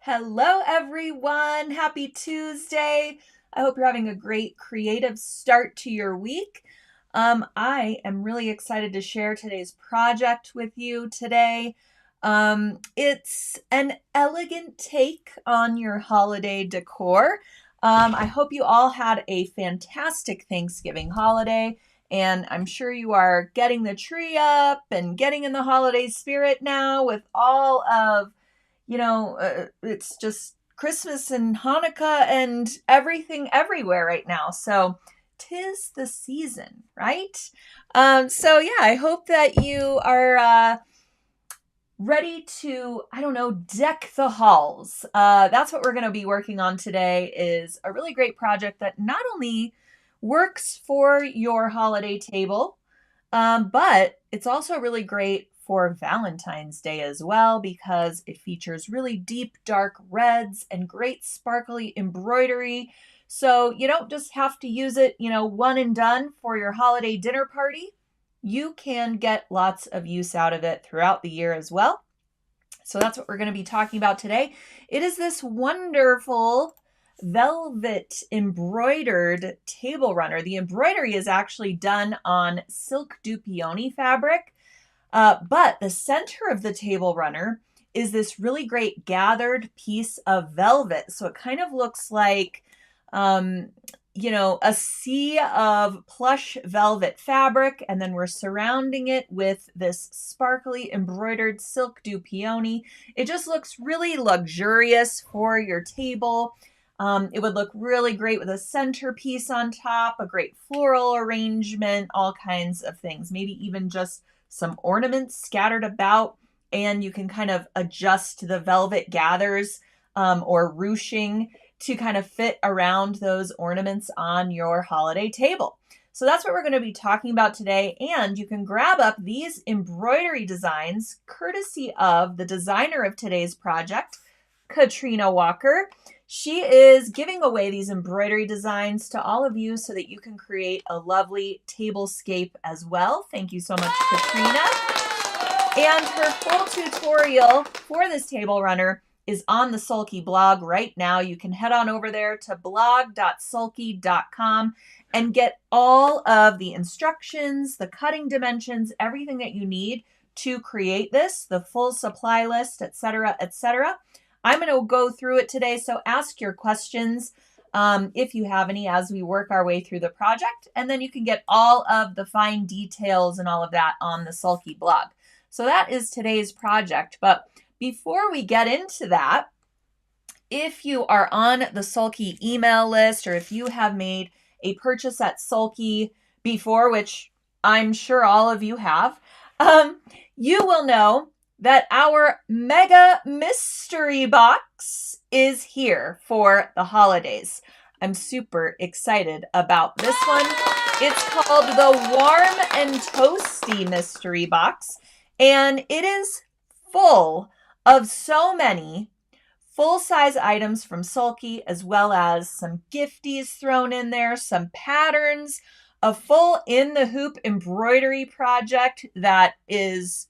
Hello, everyone. Happy Tuesday. I hope you're having a great creative start to your week. I am really excited to share today's project with you today. It's an elegant take on your holiday decor. I hope you all had a fantastic Thanksgiving holiday, and I'm sure you are getting the tree up and getting in the holiday spirit now with all of it's just Christmas and Hanukkah and everything everywhere right now. So 'tis the season, right? I hope that you are ready to, deck the halls. That's what we're going to be working on today is a really great project that not only works for your holiday table, but it's also really great for Valentine's Day as well because it features really deep, dark reds and great sparkly embroidery. So you don't just have to use it, one and done for your holiday dinner party. You can get lots of use out of it throughout the year as well. So that's what we're going to be talking about today. It is this wonderful velvet embroidered table runner. The embroidery is actually done on silk du peony fabric, but the center of the table runner is this really great gathered piece of velvet. So it kind of looks like, a sea of plush velvet fabric, and then we're surrounding it with this sparkly embroidered silk du peony. It just looks really luxurious for your table. It would look really great with a centerpiece on top, a great floral arrangement, all kinds of things, maybe even just some ornaments scattered about, and you can kind of adjust the velvet gathers or ruching to kind of fit around those ornaments on your holiday table. So that's what we're going to be talking about today. And you can grab up these embroidery designs courtesy of the designer of today's project, Katrina Walker. She is giving away these embroidery designs to all of you so that you can create a lovely tablescape as well. Thank you so much, Katrina. And her full tutorial for this table runner is on the Sulky blog right now. You can head on over there to blog.sulky.com and get all of the instructions, the cutting dimensions, everything that you need to create this, the full supply list, etc., etc. I'm going to go through it today, so ask your questions if you have any as we work our way through the project, and then you can get all of the fine details and all of that on the Sulky blog. So that is today's project, but before we get into that, if you are on the Sulky email list or if you have made a purchase at Sulky before, which I'm sure all of you have, you will know that our mega mystery box is here for the holidays. I'm super excited about this one. It's called the Warm and Toasty Mystery Box, and it is full of so many full-size items from Sulky, as well as some gifties thrown in there, some patterns, a full in-the-hoop embroidery project that is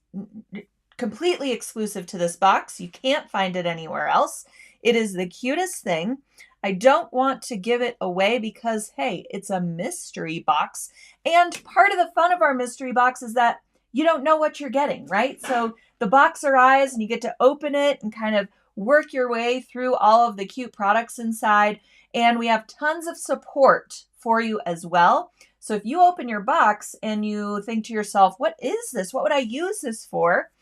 completely exclusive to this box. You can't find it anywhere else. It is the cutest thing. I don't want to give it away because, hey, it's a mystery box. And part of the fun of our mystery box is that you don't know what you're getting, right? So the box arrives and you get to open it and kind of work your way through all of the cute products inside. And we have tons of support for you as well. So if you open your box and you think to yourself, what is this? What would I use this for?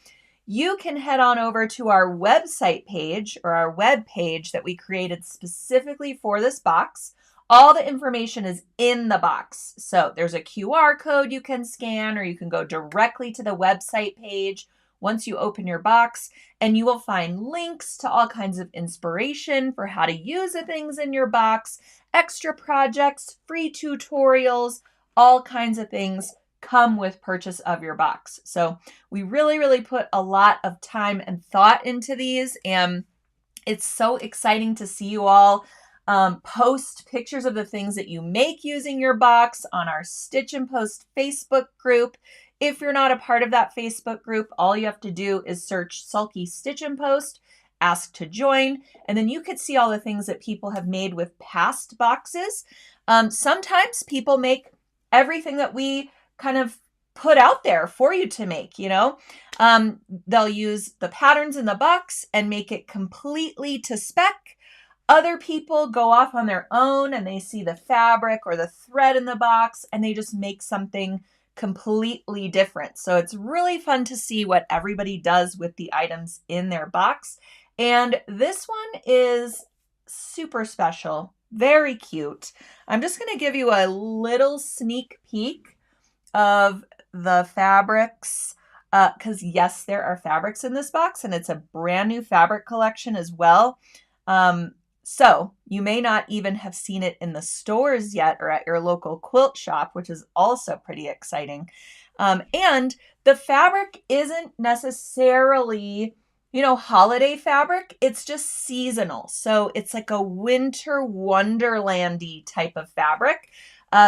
You can head on over to our website page or our web page that we created specifically for this box. All the information is in the box. So there's a QR code you can scan, or you can go directly to the website page once you open your box, and you will find links to all kinds of inspiration for how to use the things in your box, extra projects, free tutorials, all kinds of things come with purchase of your box. So we really, really put a lot of time and thought into these, and it's so exciting to see you all post pictures of the things that you make using your box on our Stitch and Post Facebook group. If you're not a part of that Facebook group, all you have to do is search Sulky Stitch and Post, ask to join. And then you could see all the things that people have made with past boxes. Sometimes people make everything that we kind of put out there for you to make, you know. They'll use the patterns in the box and make it completely to spec. Other people go off on their own and they see the fabric or the thread in the box and they just make something completely different. So it's really fun to see what everybody does with the items in their box. And this one is super special, very cute. I'm just going to give you a little sneak peek of the fabrics, because yes, there are fabrics in this box and it's a brand new fabric collection as well. So you may not even have seen it in the stores yet or at your local quilt shop, which is also pretty exciting. And the fabric isn't necessarily, you know, holiday fabric. It's just seasonal. So it's like a winter wonderlandy type of fabric.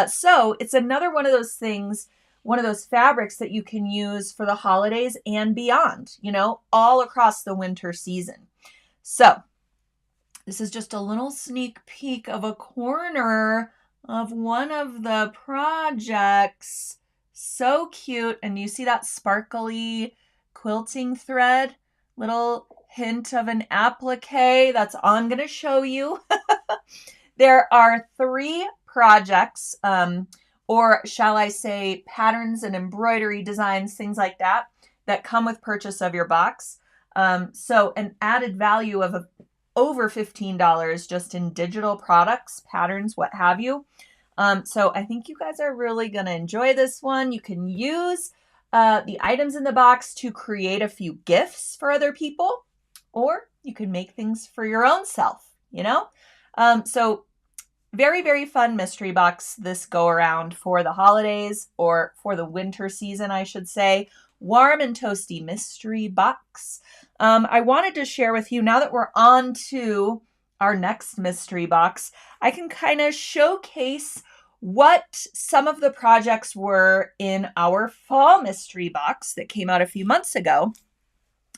So it's another one of those things, one of those fabrics that you can use for the holidays and beyond, you know, all across the winter season. So this is just a little sneak peek of a corner of one of the projects. So cute. And you see that sparkly quilting thread? Little hint of an applique. That's all I'm going to show you. There are 3 projects, or shall I say patterns and embroidery designs, things like that, that come with purchase of your box. So an added value of over $15 just in digital products, patterns, what have you. So I think you guys are really going to enjoy this one. You can use the items in the box to create a few gifts for other people, or you can make things for your own self, you know? So very, very fun mystery box this go around for the holidays, or for the winter season, I should say. Warm and toasty mystery box. I wanted to share with you, now that we're on to our next mystery box, I can kind of showcase what some of the projects were in our fall mystery box that came out a few months ago.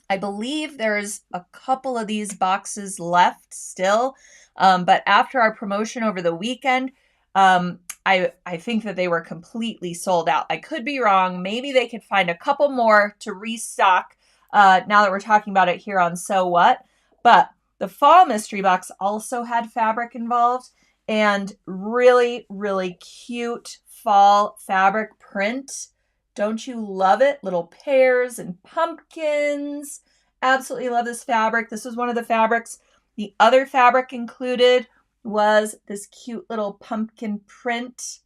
I believe there's a couple of these boxes left still, but after our promotion over the weekend, I think that they were completely sold out. I could be wrong. Maybe they could find a couple more to restock now that we're talking about it here on So What. But the fall mystery box also had fabric involved, and really, really cute fall fabric print. Don't you love it? Little pears and pumpkins. Absolutely love this fabric. This was one of the fabrics. The other fabric included was this cute little pumpkin print.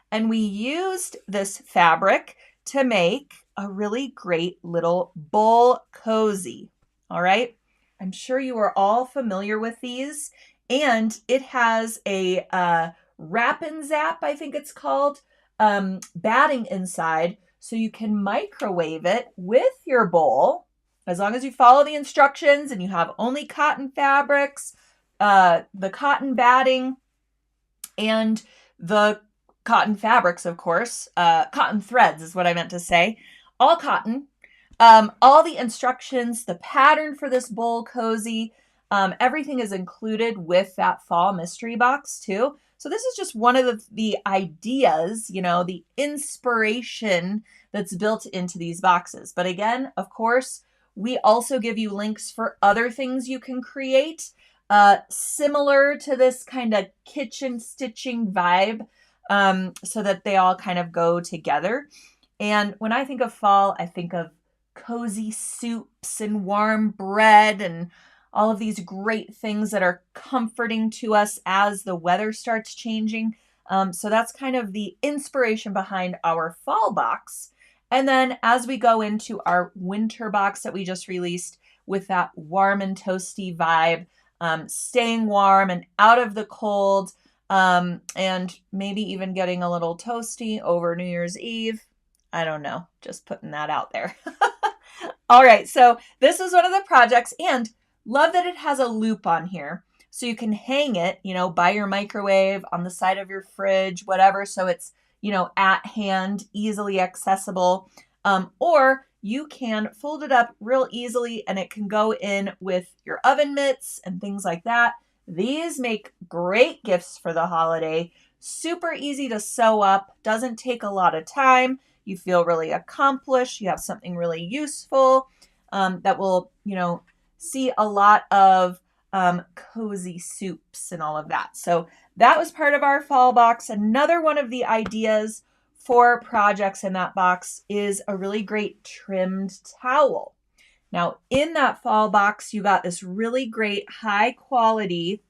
And we used this fabric to make a really great little bowl cozy. All right. I'm sure you are all familiar with these. And it has a wrap and zap, I think it's called, batting inside. So you can microwave it with your bowl, as long as you follow the instructions and you have only cotton fabrics, the cotton batting, and the cotton fabrics, of course. Cotton threads is what I meant to say. All cotton. All the instructions, the pattern for this bowl cozy, everything is included with that fall mystery box too. So this is just one of the ideas, you know, the inspiration that's built into these boxes. But again, of course, we also give you links for other things you can create, similar to this kind of kitchen stitching vibe, so that they all kind of go together. And when I think of fall, I think of cozy soups and warm bread and all of these great things that are comforting to us as the weather starts changing. So that's kind of the inspiration behind our fall box. And then as we go into our winter box that we just released with that warm and toasty vibe, staying warm and out of the cold, and maybe even getting a little toasty over New Year's Eve. I don't know, just putting that out there. All right, so this is one of the projects, and love that it has a loop on here. So you can hang it, you know, by your microwave, on the side of your fridge, whatever. So it's, you know, at hand, easily accessible. Or you can fold it up real easily and it can go in with your oven mitts and things like that. These make great gifts for the holiday. Super easy to sew up, doesn't take a lot of time. You feel really accomplished. You have something really useful that will, see a lot of cozy soups and all of that. So that was part of our fall box. Another one of the ideas for projects in that box is a really great trimmed towel. Now, in that fall box, you got this really great high quality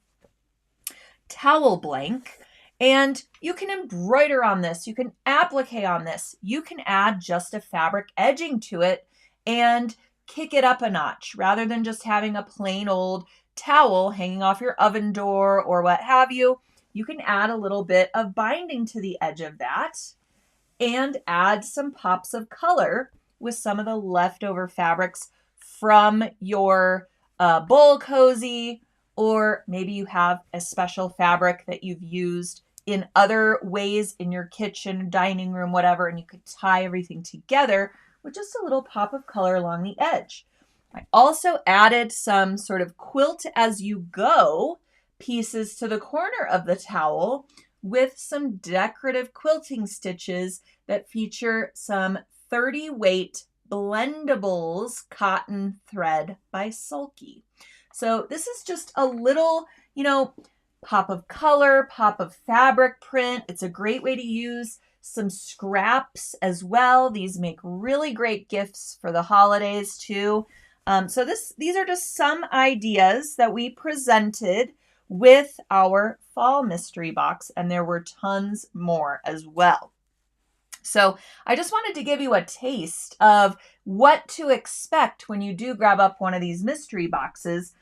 towel blank, and you can embroider on this. You can applique on this. You can add just a fabric edging to it and kick it up a notch rather than just having a plain old towel hanging off your oven door or what have you. You can add a little bit of binding to the edge of that and add some pops of color with some of the leftover fabrics from your bowl cozy, or maybe you have a special fabric that you've used in other ways in your kitchen, dining room, whatever, and you could tie everything together with just a little pop of color along the edge. I also added some sort of quilt as you go pieces to the corner of the towel with some decorative quilting stitches that feature some 30 weight Blendables cotton thread by Sulky. So this is just a little, pop of color, pop of fabric print. It's a great way to use some scraps as well. These make really great gifts for the holidays too. So these are just some ideas that we presented with our fall mystery box, and there were tons more as well. So I just wanted to give you a taste of what to expect when you do grab up one of these mystery boxes.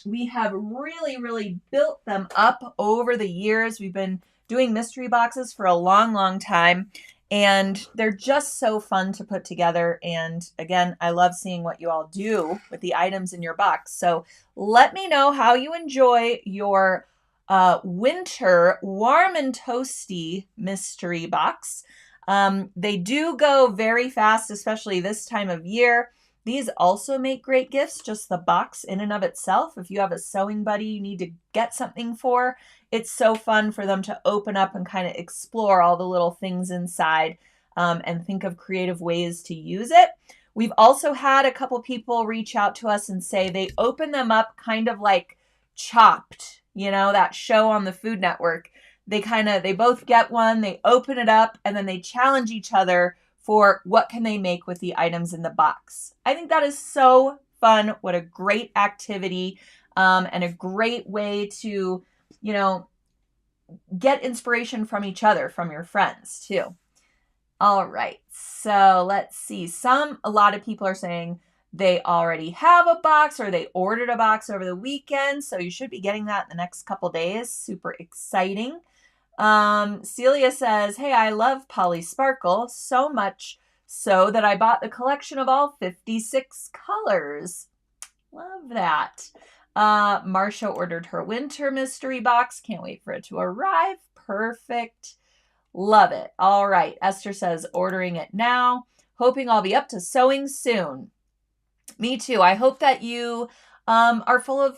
We have really, really built them up over the years. We've been doing mystery boxes for a long, long time, and they're just so fun to put together. And again, I love seeing what you all do with the items in your box. So let me know how you enjoy your winter warm and toasty mystery box. They do go very fast, especially this time of year. These also make great gifts, just the box in and of itself. If you have a sewing buddy you need to get something for, it's so fun for them to open up and kind of explore all the little things inside and think of creative ways to use it. We've also had a couple people reach out to us and say they open them up kind of like Chopped, that show on the Food Network. They both get one, they open it up, and then they challenge each other for what can they make with the items in the box. I think that is so fun. What a great activity and a great way to, get inspiration from each other, from your friends too. All right, so let's see. A lot of people are saying they already have a box or they ordered a box over the weekend, so you should be getting that in the next couple days. Super exciting. Celia says, hey, I love Poly Sparkle so much so that I bought the collection of all 56 colors. Love that. Marcia ordered her winter mystery box. Can't wait for it to arrive. Perfect. Love it. All right. Esther says, ordering it now. Hoping I'll be up to sewing soon. Me too. I hope that you are full of,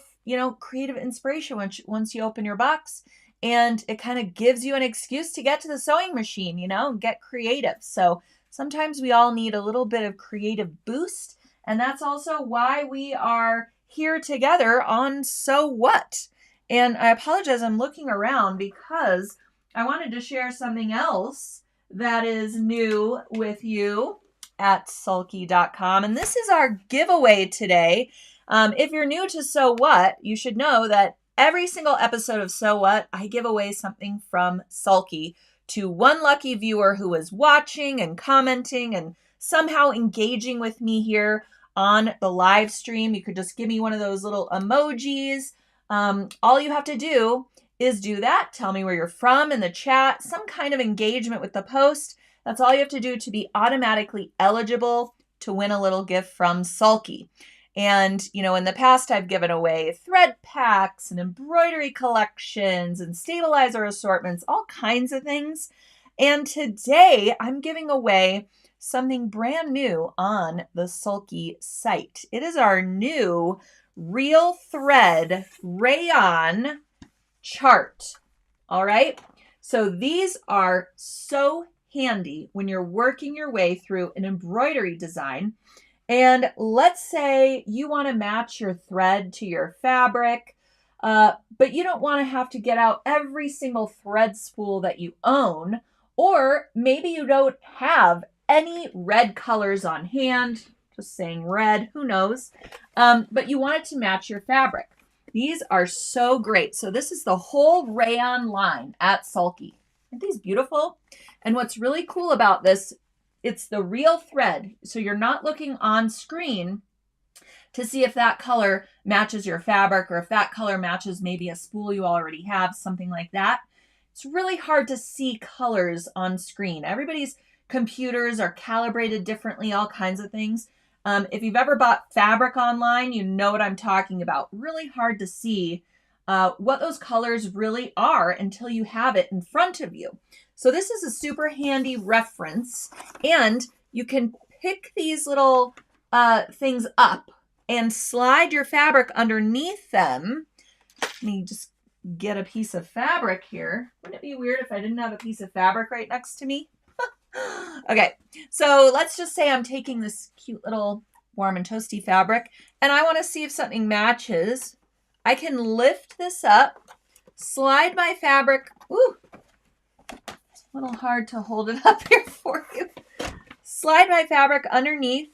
creative inspiration once you open your box. And it kind of gives you an excuse to get to the sewing machine, and get creative. So sometimes we all need a little bit of creative boost. And that's also why we are here together on Sew What. And I apologize, I'm looking around because I wanted to share something else that is new with you at sulky.com. And this is our giveaway today. If you're new to Sew What, you should know that every single episode of Sew What, I give away something from Sulky to one lucky viewer who is watching and commenting and somehow engaging with me here on the live stream. You could just give me one of those little emojis. All you have to do is do that. Tell me where you're from in the chat, some kind of engagement with the post. That's all you have to do to be automatically eligible to win a little gift from Sulky. And, in the past, I've given away thread packs and embroidery collections and stabilizer assortments, all kinds of things. And today I'm giving away something brand new on the Sulky site. It is our new real thread rayon chart. All right. So these are so handy when you're working your way through an embroidery design. And let's say you want to match your thread to your fabric, but you don't want to have to get out every single thread spool that you own, or maybe you don't have any red colors on hand, just saying red, who knows, but you want it to match your fabric. These are so great. So this is the whole rayon line at Sulky. Aren't these beautiful? And what's really cool about this, it's the real thread. So you're not looking on screen to see if that color matches your fabric or if that color matches maybe a spool you already have, something like that. It's really hard to see colors on screen. Everybody's computers are calibrated differently, all kinds of things. If you've ever bought fabric online, you know what I'm talking about. Really hard to see what those colors really are until you have it in front of you. So this is a super handy reference, and you can pick these little things up and slide your fabric underneath them. Let me just get a piece of fabric here. Wouldn't it be weird if I didn't have a piece of fabric right next to me? Okay, so let's just say I'm taking this cute little warm and toasty fabric and I want to see if something matches. I can lift this up, slide my fabric. Ooh, it's a little hard to hold it up here for you. Slide my fabric underneath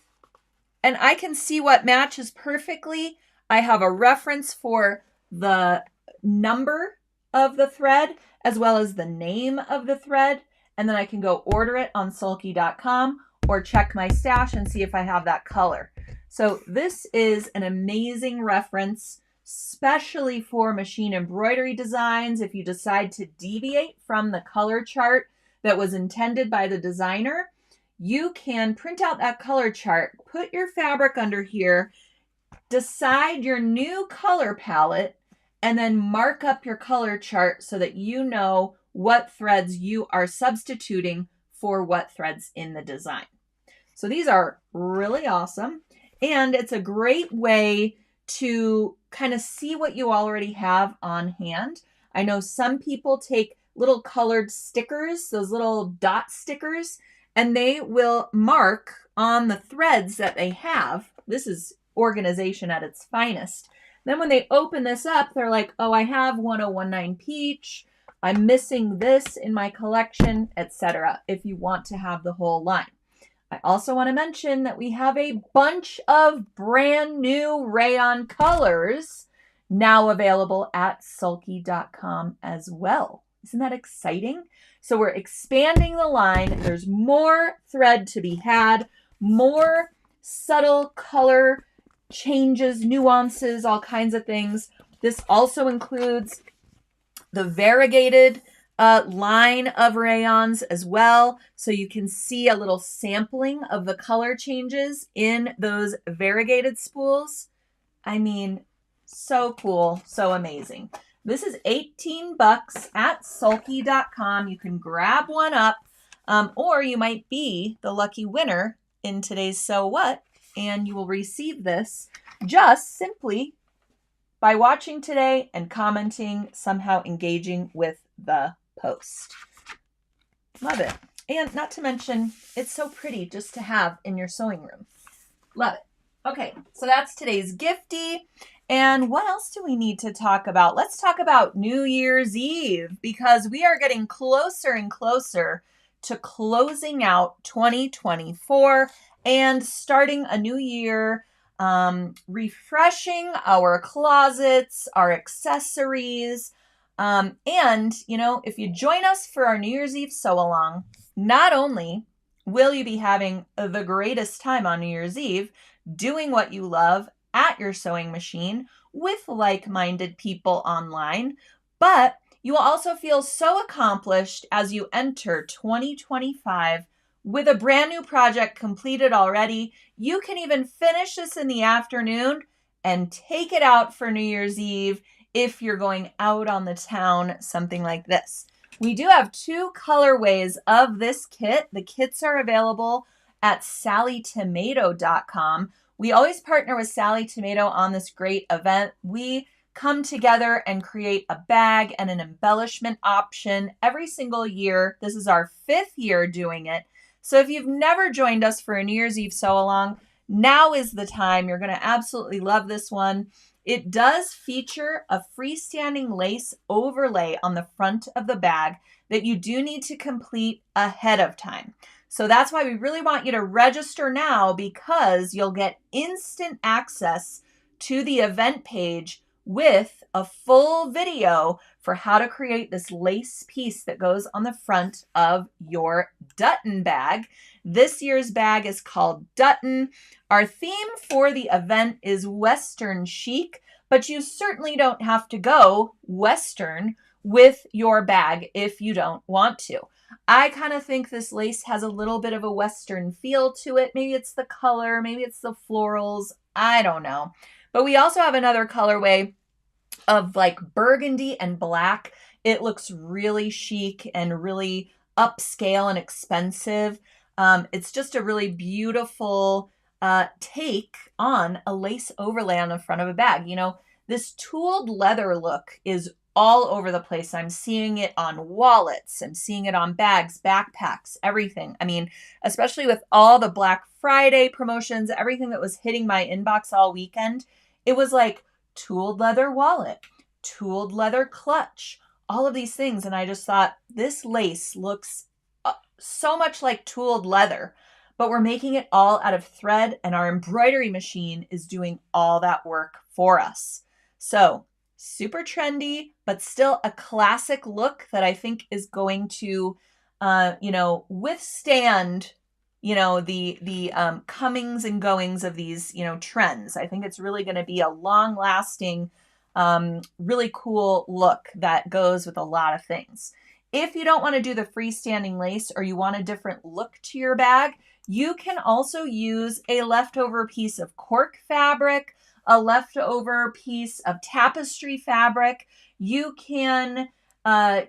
and I can see what matches perfectly. I have a reference for the number of the thread as well as the name of the thread. And then I can go order it on sulky.com or check my stash and see if I have that color. So this is an amazing reference, especially for machine embroidery designs. If you decide to deviate from the color chart that was intended by the designer, you can print out that color chart, put your fabric under here, decide your new color palette, and then mark up your color chart so that you know what threads you are substituting for what threads in the design. So these are really awesome. And it's a great way to kind of see what you already have on hand. I know some people take little colored stickers, those little dot stickers, and they will mark on the threads that they have. This is organization at its finest. Then when they open this up, they're like, oh, I have 1019 peach. I'm missing this in my collection, etc. if you want to have the whole line. I also want to mention that we have a bunch of brand new rayon colors now available at sulky.com as well. Isn't that exciting? So we're expanding the line. There's more thread to be had, more subtle color changes, nuances, all kinds of things. This also includes the variegated line of rayons as well. So you can see a little sampling of the color changes in those variegated spools. I mean, so cool, so amazing. This is $18 at sulky.com. You can grab one up, or you might be the lucky winner in today's So What, and you will receive this just simply by watching today and commenting, somehow engaging with the post. Love it. And not to mention, it's so pretty just to have in your sewing room. Love it. Okay, so that's today's gifty. And what else do we need to talk about? Let's talk about New Year's Eve, because we are getting closer and closer to closing out 2024 and starting a new year, refreshing our closets, our accessories. And, you know, if you join us for our New Year's Eve sew-along, not only will you be having the greatest time on New Year's Eve doing what you love at your sewing machine with like-minded people online, but you will also feel so accomplished as you enter 2025 with a brand new project completed already. You can even finish this in the afternoon and take it out for New Year's Eve if you're going out on the town, something like this. We do have 2 colorways of this kit. The kits are available at sallytomato.com. We always partner with Sally Tomato on this great event. We come together and create a bag and an embellishment option every single year. This is our 5th year doing it. So if you've never joined us for a New Year's Eve sew along, now is the time. You're going to absolutely love this one. It does feature a freestanding lace overlay on the front of the bag that you do need to complete ahead of time. So that's why we really want you to register now, because you'll get instant access to the event page with a full video for how to create this lace piece that goes on the front of your Dutton bag. This year's bag is called Dutton. Our theme for the event is Western chic, but you certainly don't have to go Western with your bag if you don't want to. I kind of think this lace has a little bit of a Western feel to it. Maybe it's the color, maybe it's the florals, I don't know. But we also have another colorway of like burgundy and black. It looks really chic and really upscale and expensive. It's just a really beautiful take on a lace overlay on the front of a bag. You know, this tooled leather look is all over the place. I'm seeing it on wallets. I'm seeing it on bags, backpacks, everything. I mean, especially with all the Black Friday promotions, everything that was hitting my inbox all weekend, it was like tooled leather wallet, tooled leather clutch, all of these things. And I just thought, this lace looks so much like tooled leather, but we're making it all out of thread, and our embroidery machine is doing all that work for us. So super trendy, but still a classic look that I think is going to, withstand, the comings and goings of these, trends. I think it's really going to be a long lasting, really cool look that goes with a lot of things. If you don't want to do the freestanding lace, or you want a different look to your bag, you can also use a leftover piece of cork fabric, a leftover piece of tapestry fabric. You can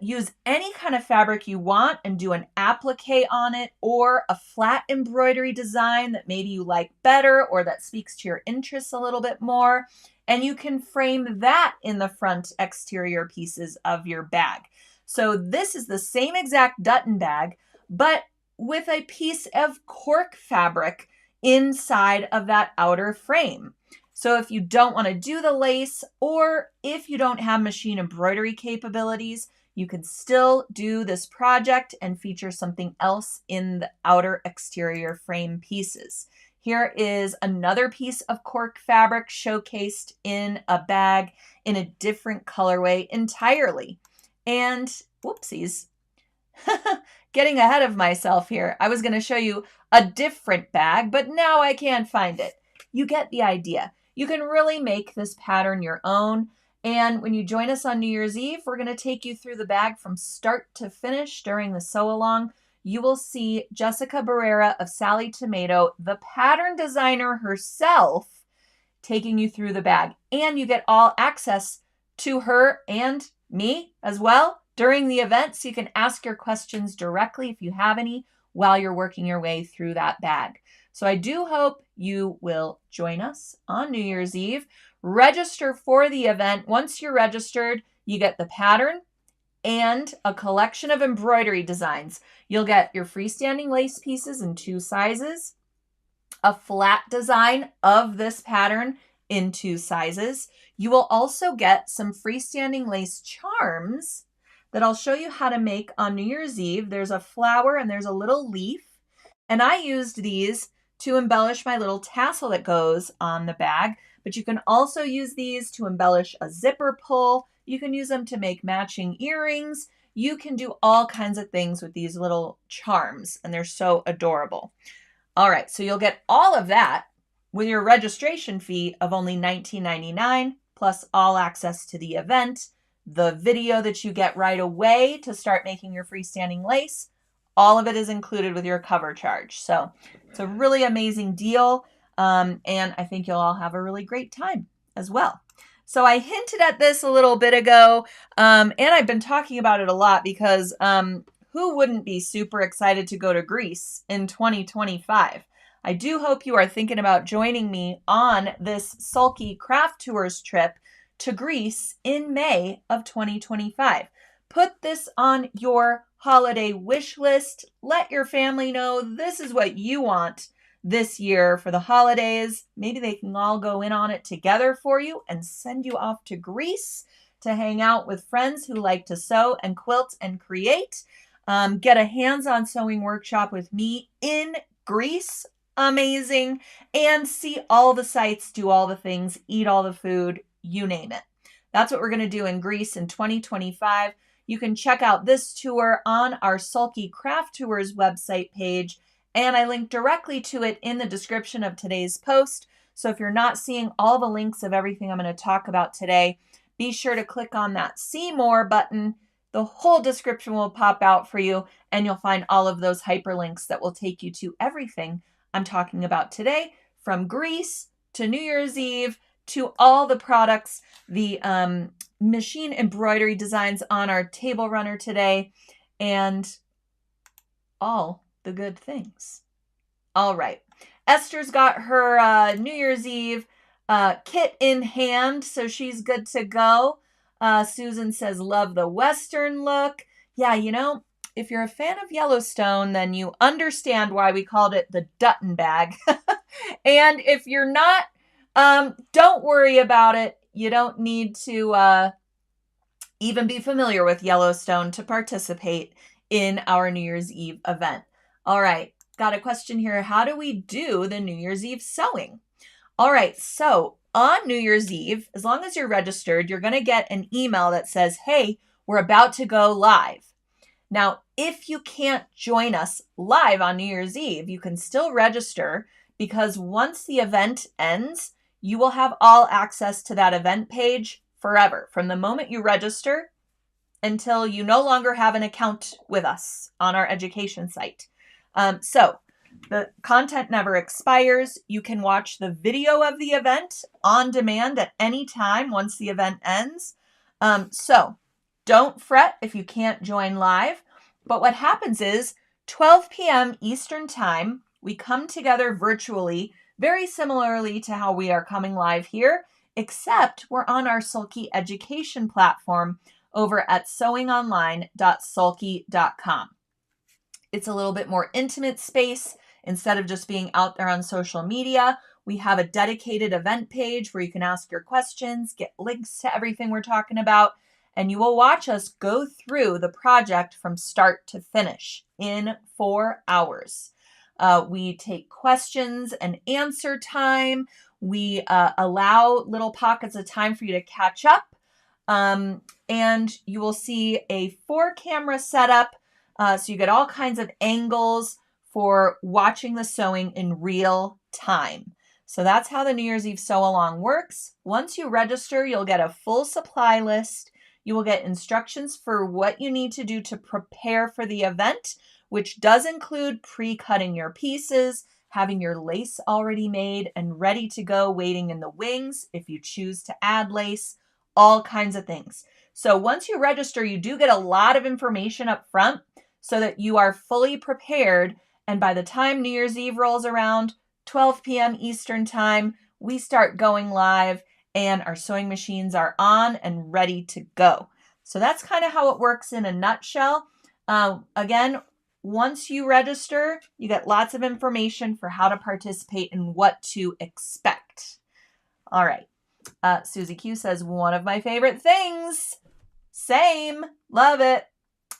use any kind of fabric you want and do an applique on it, or a flat embroidery design that maybe you like better or that speaks to your interests a little bit more. And you can frame that in the front exterior pieces of your bag. So this is the same exact Dutton bag, but with a piece of cork fabric inside of that outer frame. So if you don't want to do the lace, or if you don't have machine embroidery capabilities, you can still do this project and feature something else in the outer exterior frame pieces. Here is another piece of cork fabric showcased in a bag in a different colorway entirely. And whoopsies, getting ahead of myself here. I was going to show you a different bag, but now I can't find it. You get the idea. You can really make this pattern your own. And when you join us on New Year's Eve, we're going to take you through the bag from start to finish during the sew along. You will see Jessica Barrera of Sally Tomato, the pattern designer herself, taking you through the bag. And you get all access to her and me as well during the event, so you can ask your questions directly if you have any while you're working your way through that bag. So I do hope you will join us on New Year's Eve. Register for the event. Once you're registered, you get the pattern and a collection of embroidery designs. You'll get your freestanding lace pieces in 2 sizes, a flat design of this pattern in 2 sizes. You will also get some freestanding lace charms that I'll show you how to make on New Year's Eve. There's a flower and there's a little leaf, and I used these to embellish my little tassel that goes on the bag, but you can also use these to embellish a zipper pull. You can use them to make matching earrings. You can do all kinds of things with these little charms, and they're so adorable. All right, so you'll get all of that with your registration fee of only $19.99, plus all access to the event, the video that you get right away to start making your freestanding lace. All of it is included with your cover charge. So it's a really amazing deal. And I think you'll all have a really great time as well. So I hinted at this a little bit ago, and I've been talking about it a lot because who wouldn't be super excited to go to Greece in 2025? I do hope you are thinking about joining me on this Sulky Craft Tours trip to Greece in May of 2025. Put this on your holiday wish list. Let your family know this is what you want this year for the holidays. Maybe they can all go in on it together for you and send you off to Greece to hang out with friends who like to sew and quilt and create. Get a hands-on sewing workshop with me in Greece. Amazing. And see all the sights, do all the things, eat all the food, you name it. That's what we're going to do in Greece in 2025. You can check out this tour on our Sulky Craft Tours website page, and I link directly to it in the description of today's post. So if you're not seeing all the links of everything I'm going to talk about today, be sure to click on that See More button. The whole description will pop out for you, and you'll find all of those hyperlinks that will take you to everything I'm talking about today, from Greece to New Year's Eve to all the products, the machine embroidery designs on our table runner today, and all the good things. All right. Esther's got her New Year's Eve kit in hand, so she's good to go. Susan says, love the Western look. Yeah, you know, if you're a fan of Yellowstone, then you understand why we called it the Dutton bag. And if you're not, don't worry about it. You don't need to even be familiar with Yellowstone to participate in our New Year's Eve event. All right, got a question here. How do we do the New Year's Eve sewing? All right, so on New Year's Eve, as long as you're registered, you're going to get an email that says, hey, we're about to go live. Now, if you can't join us live on New Year's Eve, you can still register, because once the event ends, you will have all access to that event page forever, from the moment you register until you no longer have an account with us on our education site. So the content never expires. You can watch the video of the event on demand at any time once the event ends. So don't fret if you can't join live. But what happens is 12 p.m. Eastern Time, we come together virtually, very similarly to how we are coming live here, except we're on our Sulky education platform over at sewingonline.sulky.com. It's a little bit more intimate space. Instead of just being out there on social media, we have a dedicated event page where you can ask your questions, get links to everything we're talking about, and you will watch us go through the project from start to finish in 4 hours. We take questions and answer time. We allow little pockets of time for you to catch up. And you will see a 4-camera setup. So you get all kinds of angles for watching the sewing in real time. So that's how the New Year's Eve sew along works. Once you register, you'll get a full supply list. You will get instructions for what you need to do to prepare for the event, which does include pre-cutting your pieces, having your lace already made and ready to go, waiting in the wings if you choose to add lace, all kinds of things. So once you register, you do get a lot of information up front so that you are fully prepared. And by the time New Year's Eve rolls around, 12 p.m. Eastern Time, we start going live and our sewing machines are on and ready to go. So that's kind of how it works in a nutshell. Again, once you register, you get lots of information for how to participate and what to expect. All right. Susie Q says, one of my favorite things. Same. Love it.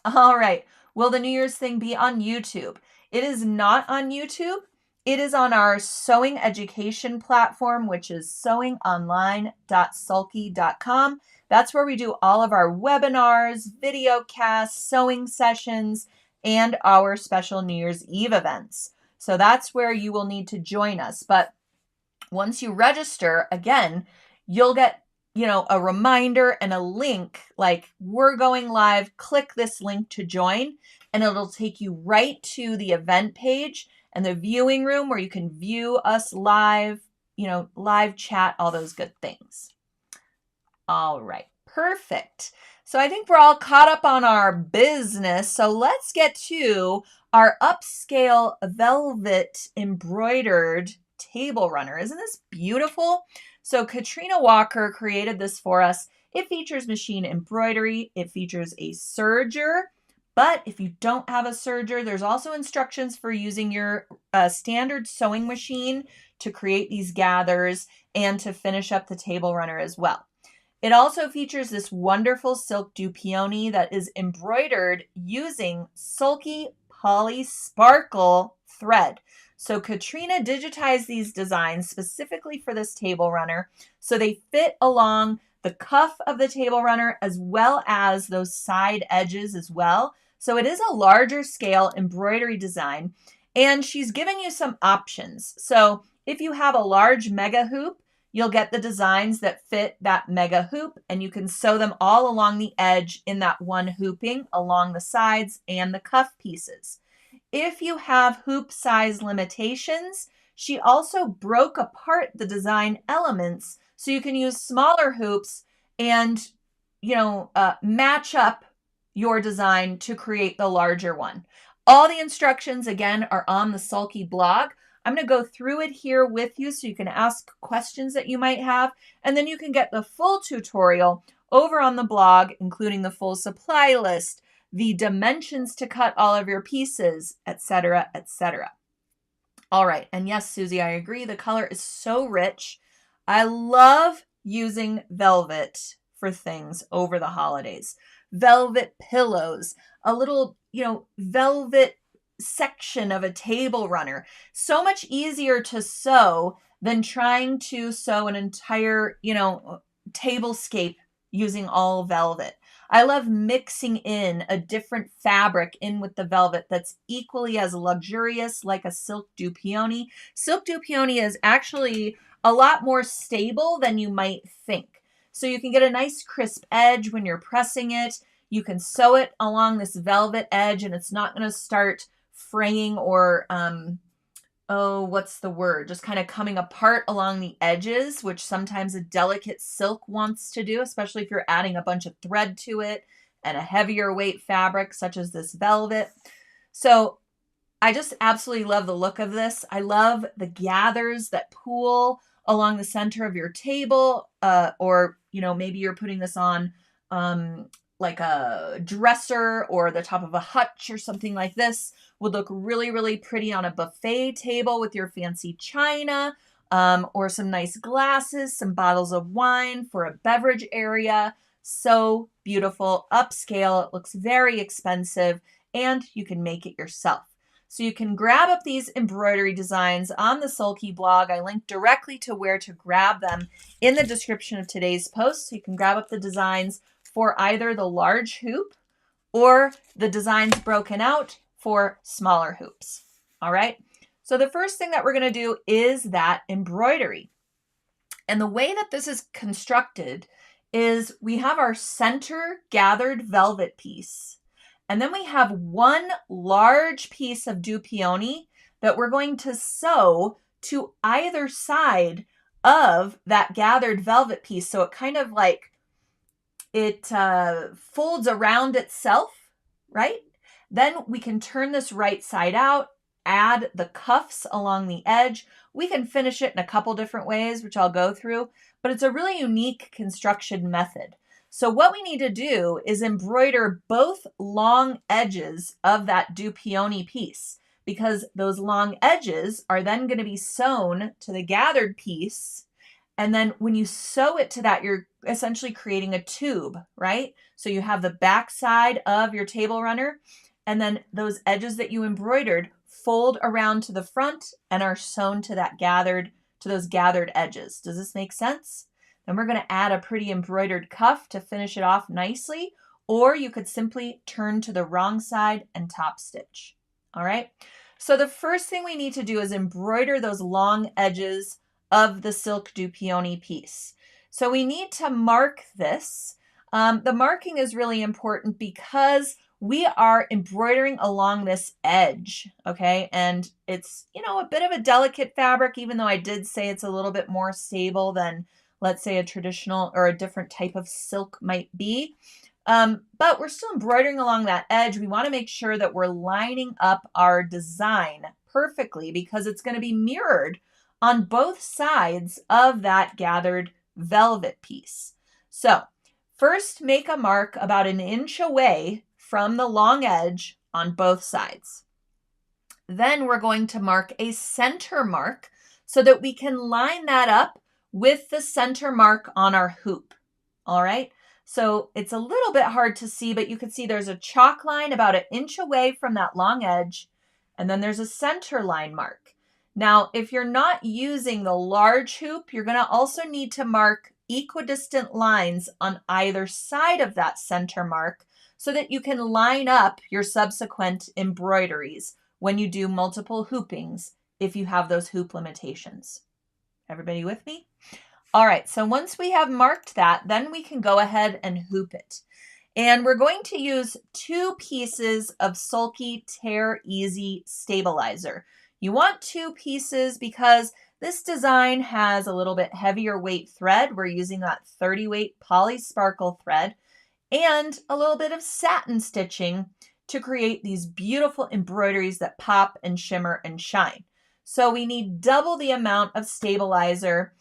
All right. Will the New Year's thing be on YouTube? It is not on YouTube. It is on our sewing education platform, which is sewingonline.sulky.com. That's where we do all of our webinars, video casts, sewing sessions, and our special New Year's Eve events. So that's where you will need to join us. But once you register, again, you'll get, a reminder and a link like we're going live, click this link to join, and it'll take you right to the event page and the viewing room where you can view us live, live chat, all those good things. All right, Perfect. So I think we're all caught up on our business. So let's get to our upscale velvet embroidered table runner. Isn't this beautiful? So Katrina Walker created this for us. It features machine embroidery. It features a serger. But if you don't have a serger, there's also instructions for using your standard sewing machine to create these gathers and to finish up the table runner as well. It also features this wonderful silk du peony that is embroidered using Sulky Poly Sparkle Thread. So Katrina digitized these designs specifically for this table runner, so they fit along the cuff of the table runner as well as those side edges as well. So it is a larger scale embroidery design, and she's giving you some options. So if you have a large mega hoop, you'll get the designs that fit that mega hoop, and you can sew them all along the edge in that one hooping along the sides and the cuff pieces. If you have hoop size limitations, she also broke apart the design elements so you can use smaller hoops and, match up your design to create the larger one. All the instructions, again, are on the Sulky blog. I'm going to go through it here with you so you can ask questions that you might have, and then you can get the full tutorial over on the blog, including the full supply list, the dimensions to cut all of your pieces, etc., etc. All right, and yes, Susie, I agree. The color is so rich. I love using velvet for things over the holidays. Velvet pillows, a little, velvet section of a table runner. So much easier to sew than trying to sew an entire, tablescape using all velvet. I love mixing in a different fabric in with the velvet that's equally as luxurious, like a silk du peony. Silk du peony is actually a lot more stable than you might think. So you can get a nice crisp edge when you're pressing it. You can sew it along this velvet edge and it's not going to start fraying or, just kind of coming apart along the edges, which sometimes a delicate silk wants to do, especially if you're adding a bunch of thread to it and a heavier weight fabric such as this velvet. So I just absolutely love the look of this. I love the gathers that pool along the center of your table, or maybe you're putting this on like a dresser or the top of a hutch or something like this. Would look really, really pretty on a buffet table with your fancy china, or some nice glasses, some bottles of wine for a beverage area. So beautiful, upscale. It looks very expensive, and you can make it yourself. So you can grab up these embroidery designs on the Sulky blog. I link directly to where to grab them in the description of today's post. So you can grab up the designs for either the large hoop or the designs broken out for smaller hoops. All right. So the first thing that we're going to do is that embroidery. And the way that this is constructed is we have our center gathered velvet piece. And then we have one large piece of du peony that we're going to sew to either side of that gathered velvet piece. So it kind of like it folds around itself, right? Then we can turn this right side out, add the cuffs along the edge. We can finish it in a couple different ways, which I'll go through, but it's a really unique construction method. So what we need to do is embroider both long edges of that du peony piece, because those long edges are then going to be sewn to the gathered piece. And then when you sew it to that, you're essentially creating a tube, right? So you have the back side of your table runner, and then those edges that you embroidered fold around to the front and are sewn to those gathered edges. Does this make sense? Then we're going to add a pretty embroidered cuff to finish it off nicely, or you could simply turn to the wrong side and top stitch. All right. So the first thing we need to do is embroider those long edges of the silk du peony piece. So we need to mark this. The marking is really important because we are embroidering along this edge, okay? And it's, a bit of a delicate fabric, even though I did say it's a little bit more stable than let's say a traditional or a different type of silk might be. But we're still embroidering along that edge. We want to make sure that we're lining up our design perfectly because it's going to be mirrored on both sides of that gathered velvet piece. So first make a mark about 1 inch away from the long edge on both sides. Then we're going to mark a center mark so that we can line that up with the center mark on our hoop. All right. So it's a little bit hard to see, but you can see there's a chalk line about 1 inch away from that long edge. And then there's a center line mark. Now, if you're not using the large hoop, you're going to also need to mark equidistant lines on either side of that center mark so that you can line up your subsequent embroideries when you do multiple hoopings if you have those hoop limitations. Everybody with me? All right, so once we have marked that, then we can go ahead and hoop it. And we're going to use 2 pieces of Sulky Tear Easy Stabilizer. You want 2 pieces because this design has a little bit heavier weight thread. We're using that 30 weight poly sparkle thread and a little bit of satin stitching to create these beautiful embroideries that pop and shimmer and shine. So we need double the amount of stabilizer,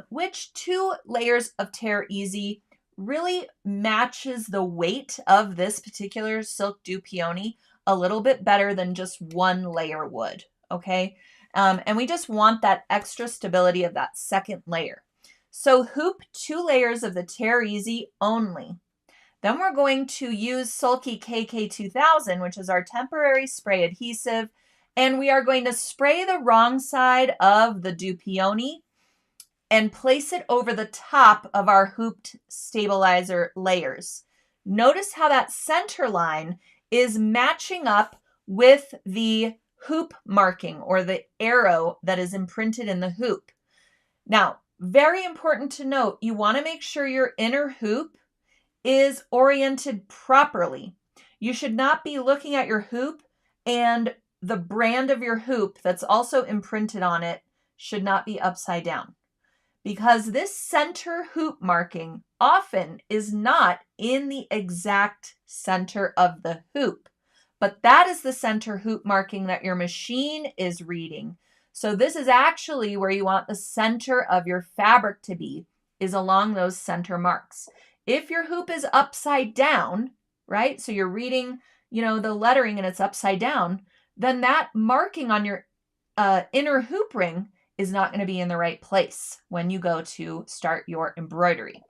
which 2 layers of Tear Easy really matches the weight of this particular silk du peony a little bit better than just 1 layer would, okay? And we just want that extra stability of that second layer. So hoop 2 layers of the Tear Easy only. Then we're going to use Sulky KK2000, which is our temporary spray adhesive, and we are going to spray the wrong side of the du peony and place it over the top of our hooped stabilizer layers. Notice how that center line is matching up with the hoop marking or the arrow that is imprinted in the hoop. Now, very important to note, you want to make sure your inner hoop is oriented properly. You should not be looking at your hoop and the brand of your hoop that's also imprinted on it should not be upside down, because this center hoop marking often is not in the exact center of the hoop, but that is the center hoop marking that your machine is reading. So this is actually where you want the center of your fabric to be, is along those center marks. If your hoop is upside down, right, so you're reading, the lettering and it's upside down, then that marking on your inner hoop ring is not going to be in the right place when you go to start your embroidery.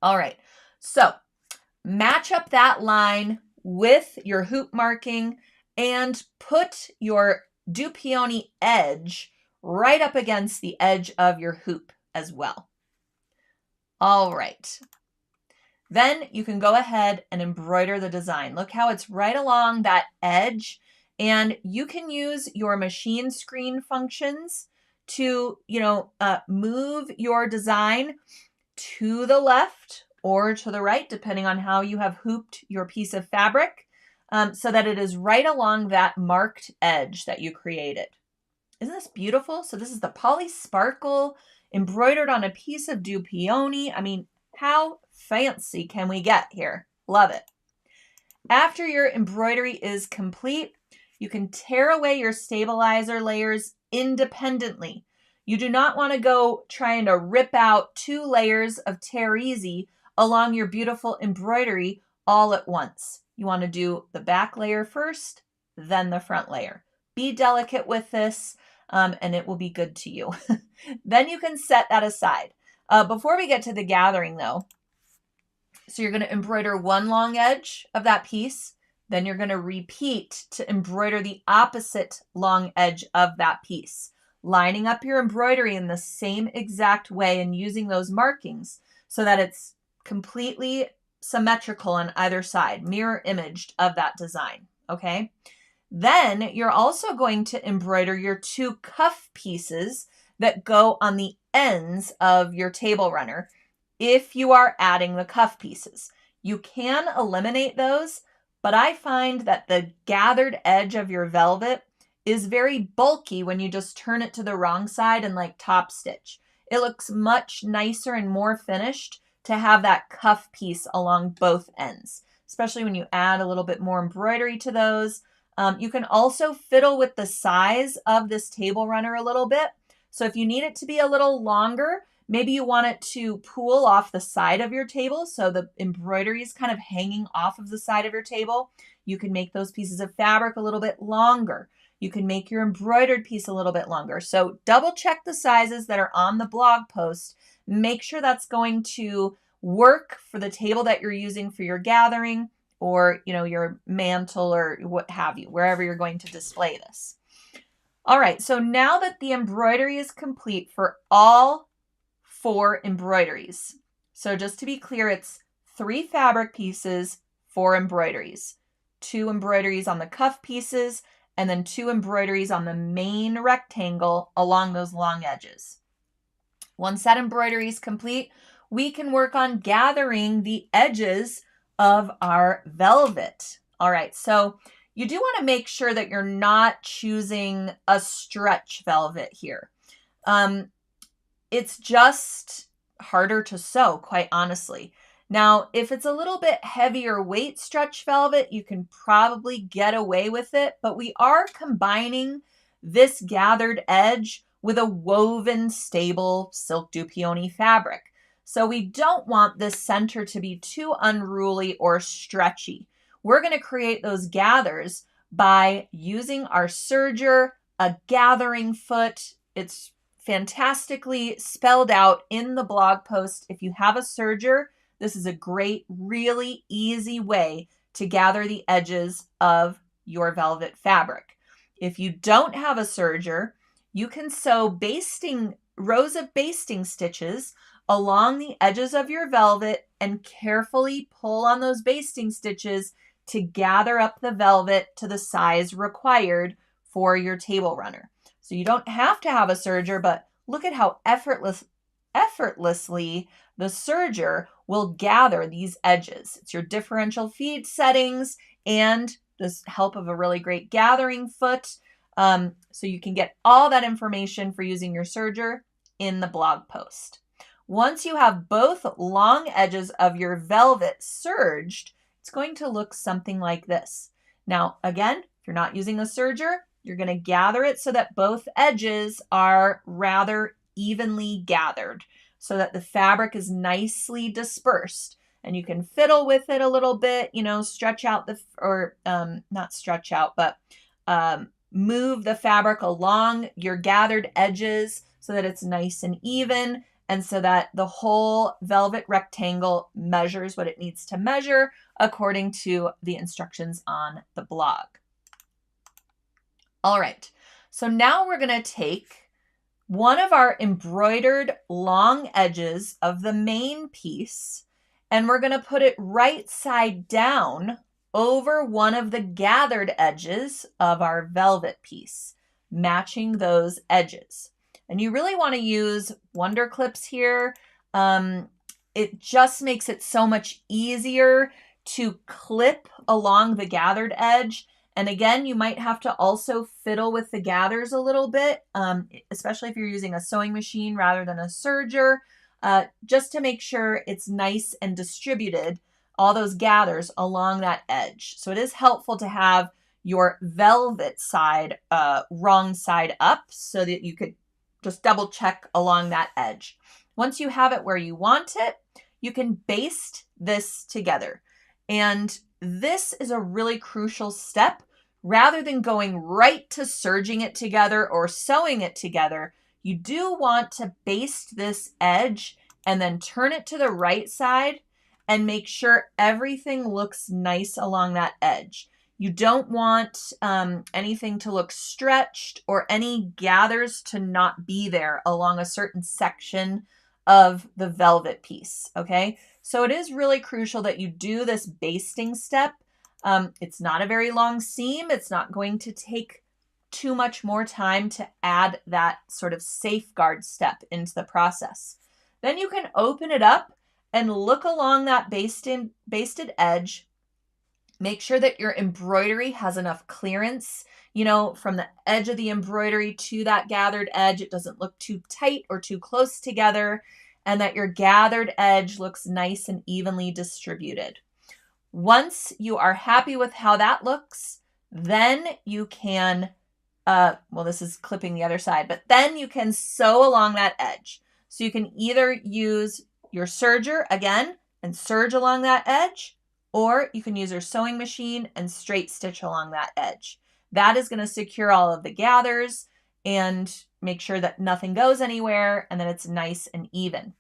All right, so match up that line with your hoop marking and put your du peony edge right up against the edge of your hoop as well. All right. Then you can go ahead and embroider the design. Look how it's right along that edge, and you can use your machine screen functions to, move your design to the left or to the right, depending on how you have hooped your piece of fabric, so that it is right along that marked edge that you created. Isn't this beautiful? So this is the Poly Sparkle embroidered on a piece of du peony. I mean, how fancy can we get here? Love it. After your embroidery is complete, you can tear away your stabilizer layers independently. You do not want to go trying to rip out 2 layers of Tear Easy along your beautiful embroidery all at once. You want to do the back layer first, then the front layer. Be delicate with this, and it will be good to you. Then you can set that aside. Before we get to the gathering though, so you're going to embroider 1 long edge of that piece, then you're going to repeat to embroider the opposite long edge of that piece, lining up your embroidery in the same exact way and using those markings so that it's completely symmetrical on either side, mirror imaged of that design, okay? Then you're also going to embroider your 2 cuff pieces that go on the ends of your table runner if you are adding the cuff pieces. You can eliminate those, but I find that the gathered edge of your velvet is very bulky when you just turn it to the wrong side and like top stitch. it looks much nicer and more finished to have that cuff piece along both ends, especially when you add a little bit more embroidery to those. You can also fiddle with the size of this table runner a little bit. So if you need it to be a little longer, maybe you want it to pool off the side of your table so the embroidery is kind of hanging off of the side of your table. You can make those pieces of fabric a little bit longer. You can make your embroidered piece a little bit longer. So double check the sizes that are on the blog post. Make sure that's going to work for the table that you're using for your gathering, or your mantle, or what have you, wherever you're going to display this. All right, so now that the embroidery is complete for all 4 embroideries. So just to be clear, it's 3 fabric pieces, 4 embroideries. 2 embroideries on the cuff pieces, and then 2 embroideries on the main rectangle along those long edges. Once that embroidery is complete, we can work on gathering the edges of our velvet. All right, so you do want to make sure that you're not choosing a stretch velvet here. It's just harder to sew, quite honestly. Now, if it's a little bit heavier weight stretch velvet, you can probably get away with it, but we are combining this gathered edge with a woven stable silk du peony fabric. So we don't want this center to be too unruly or stretchy. We're going to create those gathers by using our serger, a gathering foot. It's fantastically spelled out in the blog post. If you have a serger, this is a great, really easy way to gather the edges of your velvet fabric. If you don't have a serger, you can sew rows of basting stitches along the edges of your velvet and carefully pull on those basting stitches to gather up the velvet to the size required for your table runner. So you don't have to have a serger, but look at how effortlessly the serger will gather these edges. It's your differential feed settings and the help of a really great gathering foot. So you can get all that information for using your serger in the blog post. Once you have both long edges of your velvet serged, it's going to look something like this. Now, again, if you're not using a serger, you're going to gather it so that both edges are rather evenly gathered so that the fabric is nicely dispersed. And you can fiddle with it a little bit, stretch out not stretch out, but move the fabric along your gathered edges so that it's nice and even, and so that the whole velvet rectangle measures what it needs to measure according to the instructions on the blog. All right, so now we're going to take one of our embroidered long edges of the main piece, and we're going to put it right side down over one of the gathered edges of our velvet piece, matching those edges. And you really want to use Wonder Clips here. It just makes it so much easier to clip along the gathered edge. And again, you might have to also fiddle with the gathers a little bit, especially if you're using a sewing machine rather than a serger, just to make sure it's nice and distributed, all those gathers along that edge. So it is helpful to have your velvet side wrong side up so that you could just double check along that edge. Once you have it where you want it, you can baste this together. And this is a really crucial step. Rather than going right to serging it together or sewing it together, you do want to baste this edge and then turn it to the right side and make sure everything looks nice along that edge. You don't want anything to look stretched or any gathers to not be there along a certain section of the velvet piece, okay? So it is really crucial that you do this basting step. It's not a very long seam. It's not going to take too much more time to add that sort of safeguard step into the process. Then you can open it up and look along that basted edge. Make sure that your embroidery has enough clearance, you know, from the edge of the embroidery to that gathered edge. It doesn't look too tight or too close together, and that your gathered edge looks nice and evenly distributed. Once you are happy with how that looks, then you can, well, this is clipping the other side, but then you can sew along that edge. So you can either use your serger again and serge along that edge, or you can use your sewing machine and straight stitch along that edge. That is going to secure all of the gathers and make sure that nothing goes anywhere and that it's nice and even.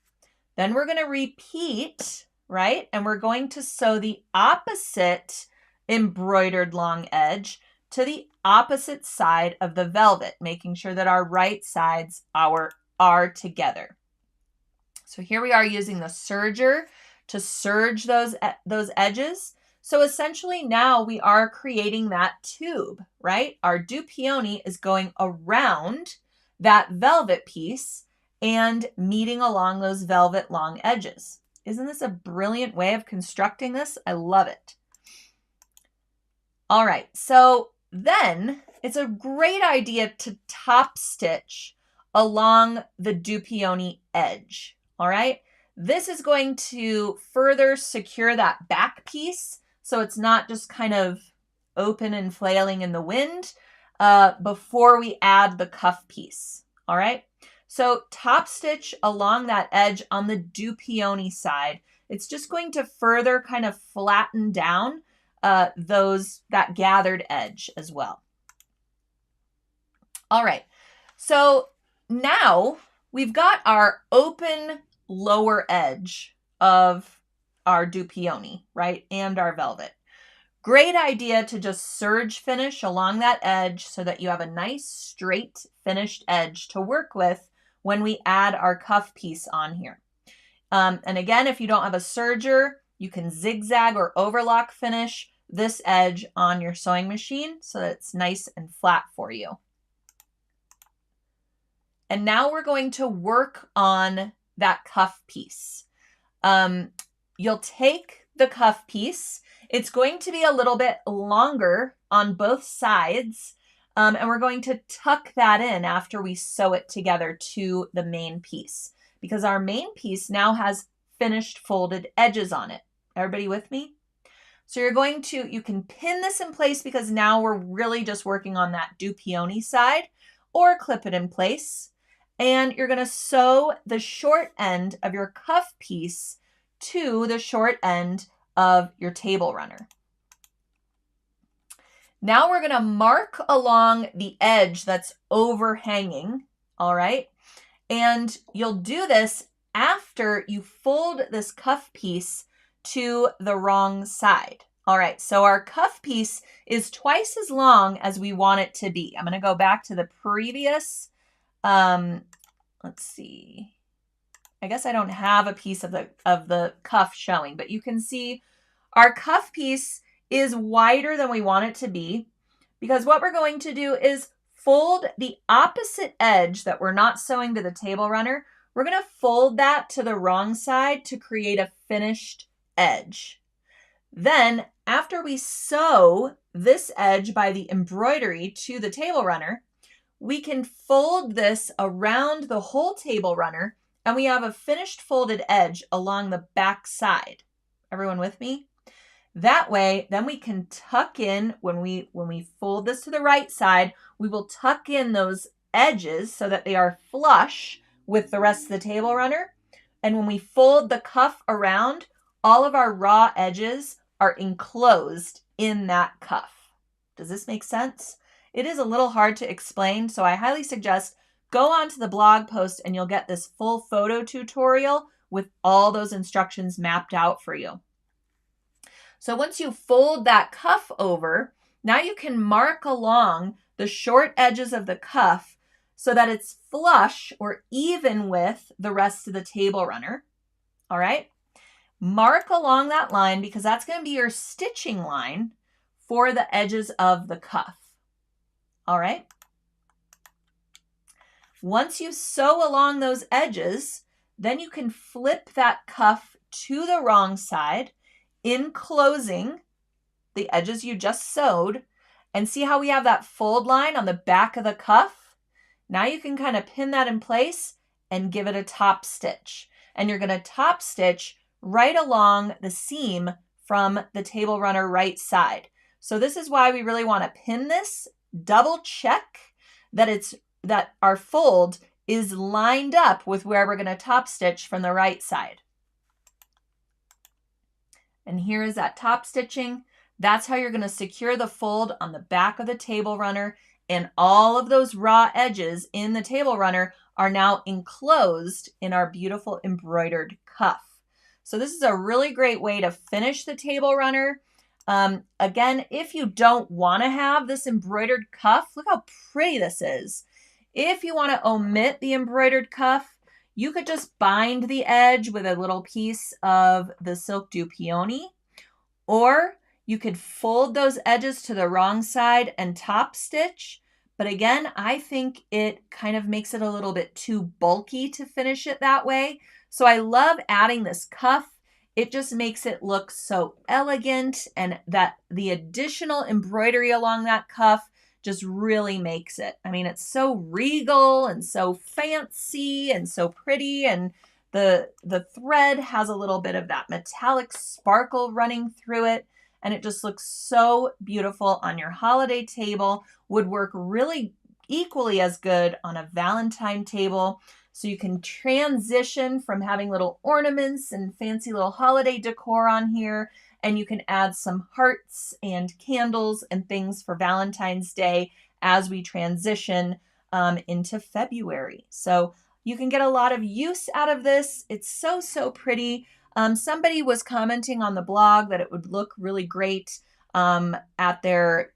Then we're going to repeat, right? And we're going to sew the opposite embroidered long edge to the opposite side of the velvet, making sure that our right sides are together. So here we are using the serger to serge those edges. So essentially now we are creating that tube, right? Our deux peony is going around that velvet piece and meeting along those velvet long edges. Isn't this a brilliant way of constructing this? I love it. All right, so then it's a great idea to top stitch along the deux peony edge, all right? This is going to further secure that back piece so it's not just kind of open and flailing in the wind before we add the cuff piece, all right? So top stitch along that edge on the deux peony side. It's just going to further kind of flatten down that gathered edge as well. All right, so now we've got our open lower edge of our deux peony, right, and our velvet. Great idea to just serge finish along that edge so that you have a nice straight finished edge to work with when we add our cuff piece on here. And again, if you don't have a serger, you can zigzag or overlock finish this edge on your sewing machine so that it's nice and flat for you. And now we're going to work on that cuff piece. You'll take the cuff piece. It's going to be a little bit longer on both sides, and we're going to tuck that in after we sew it together to the main piece, because our main piece now has finished folded edges on it. Everybody with me? So you can pin this in place because now we're really just working on that deux peony side, or clip it in place. And you're going to sew the short end of your cuff piece to the short end of your table runner. Now we're going to mark along the edge that's overhanging, all right? And you'll do this after you fold this cuff piece to the wrong side. All right, so our cuff piece is twice as long as we want it to be. I'm going to go back to the previous, let's see. I guess I don't have a piece of the cuff showing, but you can see our cuff piece is wider than we want it to be, because what we're going to do is fold the opposite edge that we're not sewing to the table runner. We're going to fold that to the wrong side to create a finished edge. Then after we sew this edge by the embroidery to the table runner, we can fold this around the whole table runner, and we have a finished folded edge along the back side. Everyone with me? That way, then we can tuck in, when we fold this to the right side, we will tuck in those edges so that they are flush with the rest of the table runner. And when we fold the cuff around, all of our raw edges are enclosed in that cuff. Does this make sense? It is a little hard to explain, so I highly suggest go onto the blog post and you'll get this full photo tutorial with all those instructions mapped out for you. So once you fold that cuff over, now you can mark along the short edges of the cuff so that it's flush or even with the rest of the table runner. All right? Mark along that line because that's going to be your stitching line for the edges of the cuff. All right? Once you sew along those edges, then you can flip that cuff to the wrong side, enclosing the edges you just sewed, and see how we have that fold line on the back of the cuff? Now you can kind of pin that in place and give it a top stitch. And you're going to top stitch right along the seam from the table runner right side. So this is why we really want to pin this, double check that our fold is lined up with where we're going to top stitch from the right side. And here is that top stitching. That's how you're going to secure the fold on the back of the table runner, and all of those raw edges in the table runner are now enclosed in our beautiful embroidered cuff. So this is a really great way to finish the table runner. Again, if you don't want to have this embroidered cuff, look how pretty this is. If you want to omit the embroidered cuff, you could just bind the edge with a little piece of the silk du peony, or you could fold those edges to the wrong side and top stitch. But again, I think it kind of makes it a little bit too bulky to finish it that way. So I love adding this cuff. It just makes it look so elegant, and that the additional embroidery along that cuff just really makes it. I mean, it's so regal and so fancy and so pretty, and the thread has a little bit of that metallic sparkle running through it, and it just looks so beautiful on your holiday table. Would work really equally as good on a Valentine table. So you can transition from having little ornaments and fancy little holiday decor on here, and you can add some hearts and candles and things for Valentine's Day as we transition into February. So you can get a lot of use out of this. It's so, so pretty. Somebody was commenting on the blog that it would look really great at their,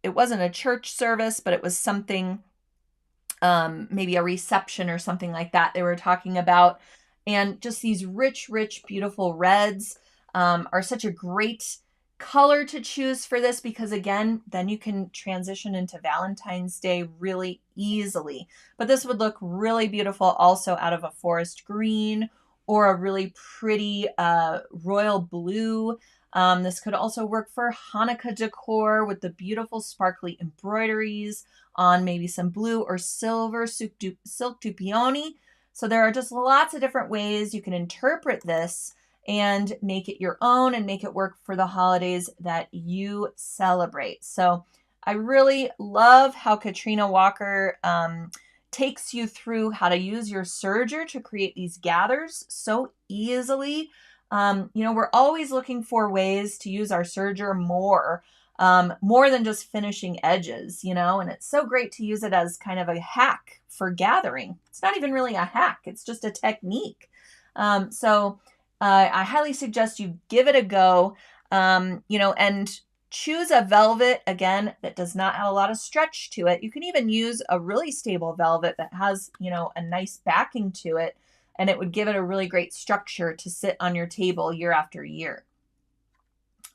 it wasn't a church service, but it was something, maybe a reception or something like that they were talking about. And just these rich, rich, beautiful reds are such a great color to choose for this, because again, then you can transition into Valentine's Day really easily. But this would look really beautiful also out of a forest green or a really pretty royal blue. This could also work for Hanukkah decor with the beautiful sparkly embroideries on maybe some blue or silver silk du peony. So there are just lots of different ways you can interpret this and make it your own and make it work for the holidays that you celebrate. So I really love how Katrina Walker takes you through how to use your serger to create these gathers so easily. We're always looking for ways to use our serger more than just finishing edges, and it's so great to use it as kind of a hack for gathering. It's not even really a hack. It's just a technique. I highly suggest you give it a go, and choose a velvet, again, that does not have a lot of stretch to it. You can even use a really stable velvet that has, a nice backing to it, and it would give it a really great structure to sit on your table year after year.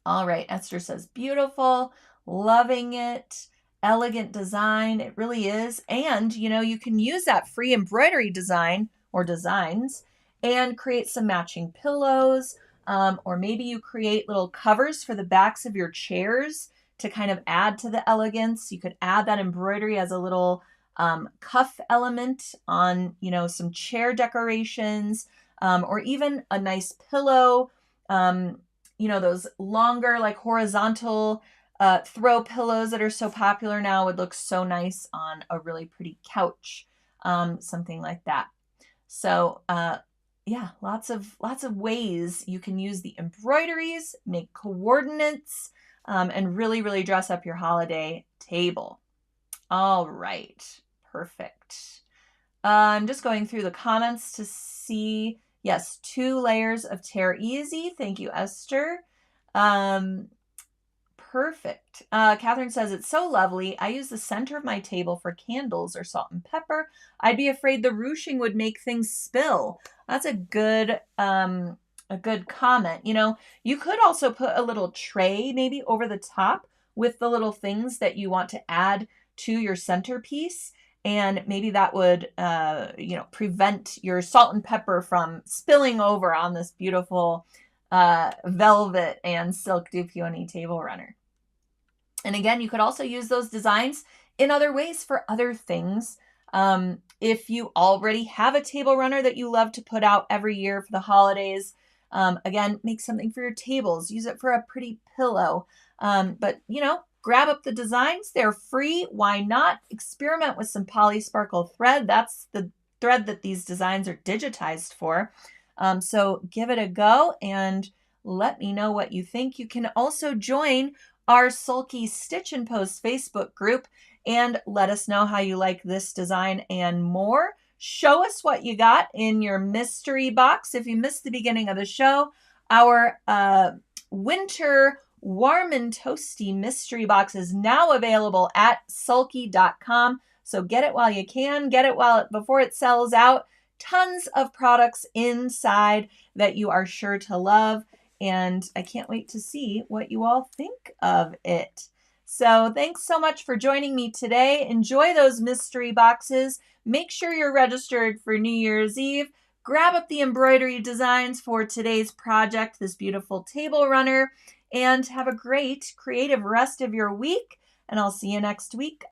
All right, Esther says, beautiful, loving it, elegant design. It really is. And, you can use that free embroidery design or designs and create some matching pillows, or maybe you create little covers for the backs of your chairs to kind of add to the elegance. You could add that embroidery as a little cuff element on, some chair decorations, or even a nice pillow. Those longer, like horizontal throw pillows that are so popular now would look so nice on a really pretty couch, something like that. So, yeah, lots of ways you can use the embroideries, make coordinates, and really, really dress up your holiday table. All right, perfect. I'm just going through the comments to see. Yes, 2 layers of Tear Easy. Thank you, Esther. Perfect. Catherine says, it's so lovely. I use the center of my table for candles or salt and pepper. I'd be afraid the ruching would make things spill. That's a good comment. You could also put a little tray maybe over the top with the little things that you want to add to your centerpiece. And maybe that would, prevent your salt and pepper from spilling over on this beautiful velvet and silk du peony table runner. And again, you could also use those designs in other ways for other things. If you already have a table runner that you love to put out every year for the holidays, again, make something for your tables. Use it for a pretty pillow. But, you know, grab up the designs. They're free. Why not? Experiment with some Poly Sparkle thread. That's the thread that these designs are digitized for. So give it a go and let me know what you think. You can also join our Sulky Stitch and Post Facebook group and let us know how you like this design and more. Show us what you got in your mystery box. If you missed the beginning of the show, our winter warm and toasty mystery box is now available at sulky.com. So get it while you can, get it before it sells out. Tons of products inside that you are sure to love. And I can't wait to see what you all think of it. So thanks so much for joining me today. Enjoy those mystery boxes. Make sure you're registered for New Year's Eve. Grab up the embroidery designs for today's project, this beautiful table runner, and have a great creative rest of your week. And I'll see you next week